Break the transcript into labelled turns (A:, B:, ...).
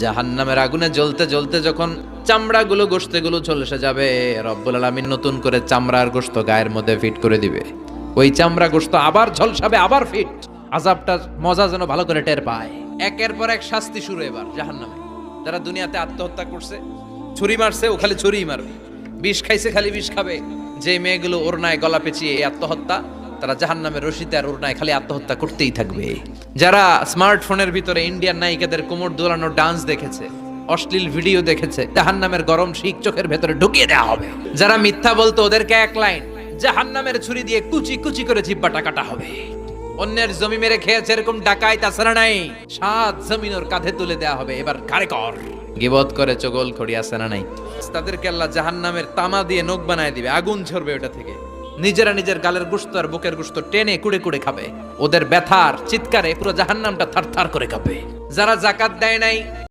A: জাহান্নামের আগুনে জ্বলতে জ্বলতে যখন চামড়াগুলো গোশতগুলো ঝলসে যাবে, রব্বুল আলামিন নতুন করে চামড়ার গোশত গায়ের মধ্যে ফিট করে দিবে। ওই চামড়া গোশত আবার ঝলসাবে, আবার ফিট। আযাবটার মজা যেন ভালো করে টের পায়। একের পর এক শাস্তি শুরু এবার জাহান্নামে। যারা দুনিয়াতে আত্মহত্যা করছে, ছুরি মারছে, ও খালি ছুরিই মারবে। বিষ খাইছে, খালি বিষ খাবে। যে মেয়েগুলো ওড়নায় গলা পেঁচিয়ে এই আত্মহত্যা, তারা জাহান্নামের রশিতে আর ওড়নায় খালি আত্মহত্যা করতেই থাকবে। যারা স্মার্টফোনের ভিতরে ইন্ডিয়ান নায়িকাদের কোমর দোলানো ডান্স দেখেছে, অশ্লীল ভিডিও দেখেছে, জাহান্নামের গরম শিক চোখের ভেতরে ঢুকিয়ে দেওয়া হবে। যারা মিথ্যা বলতো, ওদেরকে এক লাইন জাহান্নামের ছুরি দিয়ে কুচি কুচি করে জিহ্বাটা কাটা হবে। অন্যের জমি মেরে খেয়েছে এরকম ডাকাই তাছাড়া নাই, 7 জমিন ওর কাঁধে তুলে দেওয়া হবে। এবার ঘাড়ে কর। গিবত করে চগল খড়ি আছে না নাই? তাদেরকে আল্লাহ জাহান্নামের তামা দিয়ে নখ বানায় দিবে, আগুন ঝরবে ওটা থেকে। নিজেরা নিজের গালের গোশত আর বুকের গোশত টেনে কুড়ে কুড়ে খাবে। ওদের ব্যথার চিৎকারে পুরো জাহান্নামটা থারথার করে কাঁপবে। যারা যাকাত দেয় নাই,